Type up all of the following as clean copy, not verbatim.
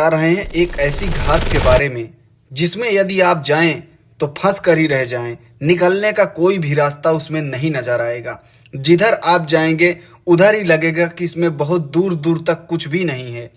जा रहे हैं एक ऐसी घास के बारे में जिसमें यदि आप जाएं तो फंस कर ही रह जाएं। निकलने का कोई भी रास्ता उसमें नहीं नजर आएगा। जिधर आप जाएंगे उधर ही लगेगा कि इसमें बहुत दूर दूर तक कुछ भी नहीं है।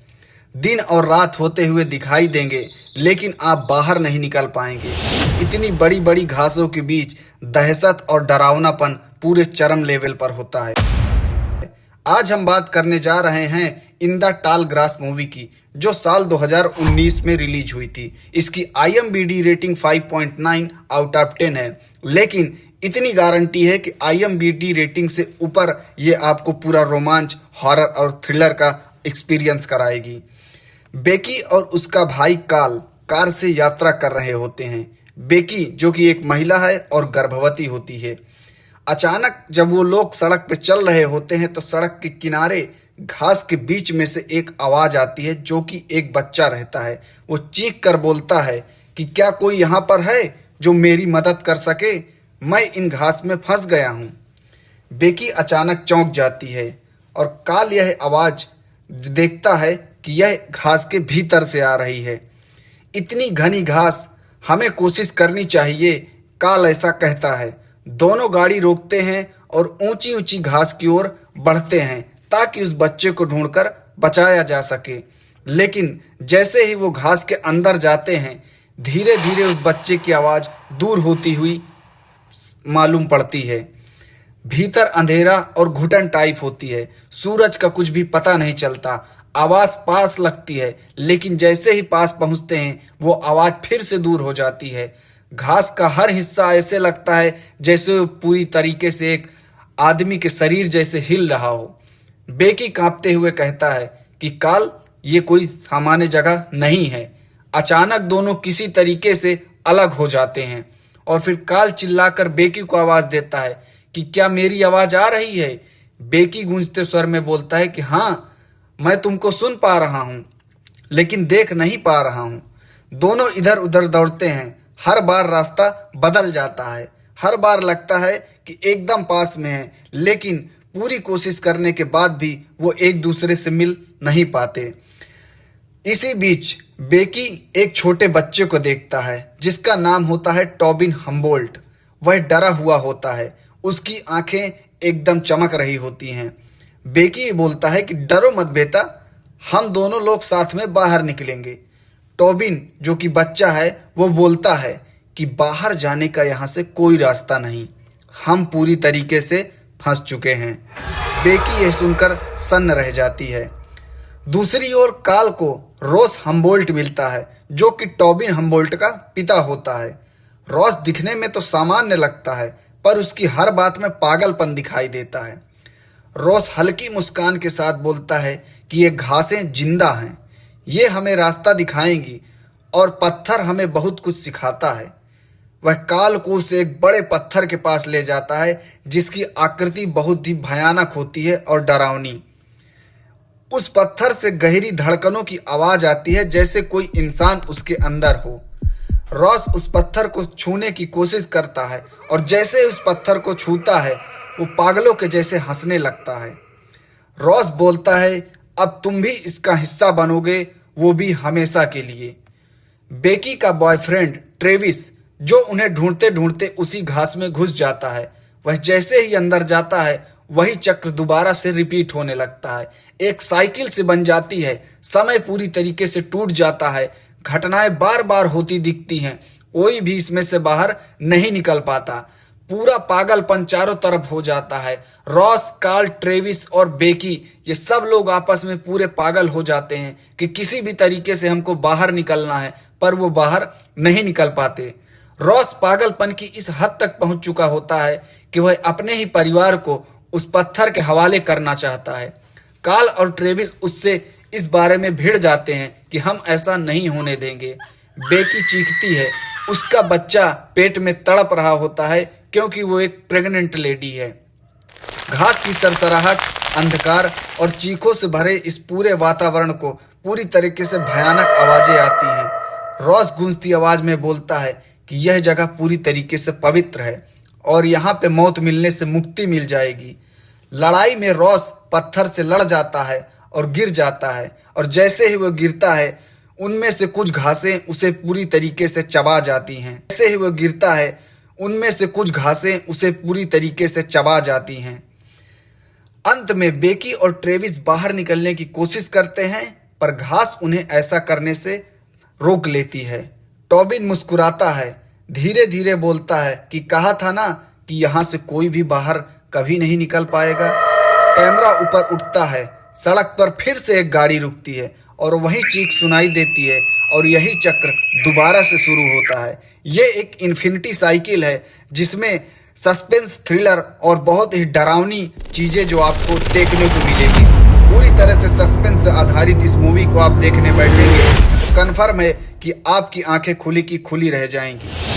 दिन और रात होते हुए दिखाई देंगे लेकिन आप बाहर नहीं निकल पाएंगे। इतनी बड़ी बड़ी घासों के बीच दहशत और डरावनापन पूरे चरम लेवल पर होता है। आज हम बात करने जा रहे हैं इन द टाल ग्रास मूवी की, जो साल 2019 में रिलीज हुई थी। इसकी IMDb रेटिंग 5.9 आउट ऑफ 10 है, लेकिन इतनी गारंटी है कि IMDb रेटिंग से ऊपर ये आपको पूरा रोमांच, हॉरर और थ्रिलर का एक्सपीरियंस कराएगी। बेकी और उसका भाई काल कार से यात्रा कर रहे होते हैं। बेकी जो कि एक महिला है और गर्भवती होती है। अचानक जब वो लोग सड़क पे चल रहे होते हैं तो सड़क के किनारे घास के बीच में से एक आवाज आती है, जो कि एक बच्चा रहता है। वो चीख कर बोलता है कि क्या कोई यहाँ पर है जो मेरी मदद कर सके, मैं इन घास में फंस गया हूँ। बेकी अचानक चौंक जाती है और काल यह आवाज देखता है कि यह घास के भीतर से आ रही है। इतनी घनी घास, हमें कोशिश करनी चाहिए, काल ऐसा कहता है। दोनों गाड़ी रोकते हैं और ऊंची ऊंची घास की ओर बढ़ते हैं ताकि उस बच्चे को ढूंढकर बचाया जा सके। लेकिन जैसे ही वो घास के अंदर जाते हैं, धीरे धीरे उस बच्चे की आवाज दूर होती हुई मालूम पड़ती है। भीतर अंधेरा और घुटन टाइप होती है। सूरज का कुछ भी पता नहीं चलता। आवाज पास लगती है, लेकिन जैसे ही पास पहुंचते हैं वो आवाज फिर से दूर हो जाती है। घास का हर हिस्सा ऐसे लगता है जैसे वो पूरी तरीके से एक आदमी के शरीर जैसे हिल रहा हो। बेकी कांपते हुए कहता है कि काल, ये कोई सामान्य जगह नहीं है। अचानक दोनों किसी तरीके से अलग हो जाते हैं और फिर काल चिल्लाकर बेकी को आवाज देता है कि क्या मेरी आवाज आ रही है। बेकी गूंजते स्वर में बोलता है कि हाँ, मैं तुमको सुन पा रहा हूँ लेकिन देख नहीं पा रहा हूँ। दोनों इधर उधर दौड़ते हैं। हर बार रास्ता बदल जाता है। हर बार लगता है कि एकदम पास में है, लेकिन पूरी कोशिश करने के बाद भी वो एक दूसरे से मिल नहीं पाते। इसी बीच बेकी एक छोटे बच्चे को देखता है जिसका नाम होता है टॉबिन हम्बोल्ट। वह डरा हुआ होता है। उसकी आंखें एकदम चमक रही होती हैं। बेकी बोलता है कि डरो मत बेटा, हम दोनों लोग साथ में बाहर निकलेंगे। टॉबिन जो कि बच्चा है वो बोलता है कि बाहर जाने का यहाँ से कोई रास्ता नहीं, हम पूरी तरीके से फंस चुके हैं। बेकी यह सुनकर सन्न रह जाती है। दूसरी ओर काल को रॉस हम्बोल्ट मिलता है, जो कि टॉबिन हम्बोल्ट का पिता होता है। रॉस दिखने में तो सामान्य लगता है, पर उसकी हर बात में पागलपन दिखाई देता है। रॉस हल्की मुस्कान के साथ बोलता है कि ये घासें जिंदा हैं, ये हमें रास्ता दिखाएंगी और पत्थर हमें बहुत कुछ सिखाता है। वह काल को उसे एक बड़े पत्थर के पास ले जाता है जिसकी आकृति बहुत ही भयानक होती है और डरावनी। उस पत्थर से गहरी धड़कनों की आवाज आती है जैसे कोई इंसान उसके अंदर हो। रॉस उस पत्थर को छूने की कोशिश करता है और जैसे ही उस पत्थर को छूता है वो पागलों के जैसे हंसने लगता है। रॉस बोलता है, अब तुम भी इसका हिस्सा बनोगे, वो भी हमेशा के लिए। बेकी का बॉयफ्रेंड ट्रेविस, जो उन्हें ढूंढते ढूंढते उसी घास में घुस जाता है, वह जैसे ही अंदर जाता है वही चक्र दोबारा से रिपीट होने लगता है। एक साइकिल से बन जाती है। समय पूरी तरीके से टूट जाता है। घटनाएं बार बार होती दिखती हैं। कोई भी इसमें से बाहर नहीं निकल पाता। पूरा पागलपन चारों तरफ हो जाता है। रॉस, काल, ट्रेविस और बेकी, ये सब लोग आपस में पूरे पागल हो जाते हैं कि किसी भी तरीके से हमको बाहर निकलना है, पर वो बाहर नहीं निकल पाते। रॉस पागलपन की इस हद तक पहुंच चुका होता है कि वह अपने ही परिवार को उस पत्थर के हवाले करना चाहता है। काल और ट्रेविस उससे इस बारे में भिड़ जाते हैं कि हम ऐसा नहीं होने देंगे। बेकी चीखती है। उसका बच्चा पेट में तड़प रहा होता है क्योंकि वो एक प्रेग्नेंट लेडी है। घास की सरसराहट, अंधकार और चीखों से भरे इस पूरे वातावरण को पूरी तरीके से भयानक आवाजें आती हैं। रॉस गूंजती आवाज में बोलता है कि यह जगह पूरी तरीके से पवित्र है और यहाँ पे मौत मिलने से मुक्ति मिल जाएगी। लड़ाई में रॉस पत्थर से लड़ जाता है और गिर जाता है, और जैसे ही वो गिरता है उनमें से कुछ घासें उसे पूरी तरीके से चबा जाती हैं। जैसे ही वो गिरता है, उनमें से कुछ घासें उसे पूरी तरीके से चबा जाती हैं। अंत में बेकी और ट्रेविस बाहर निकलने की कोशिश करते हैं, पर घास उन्हें ऐसा करने से रोक लेती है। टॉबिन मुस्कुराता है, धीरे धीरे बोलता है कि कहा था ना कि यहाँ से कोई भी बाहर कभी नहीं निकल पाएगा। कैमरा ऊपर उठता है, सड़क पर फिर से एक गाड़ी रुकती है और वही चीख सुनाई देती है और यही चक्र दोबारा से शुरू होता है। ये एक इन्फिनिटी साइकिल है जिसमें सस्पेंस, थ्रिलर और बहुत ही डरावनी चीज़ें जो आपको देखने को मिलेगी। पूरी तरह से सस्पेंस आधारित इस मूवी को आप देखने बैठेंगे तो कन्फर्म है कि आपकी आंखें खुली की खुली रह जाएंगी।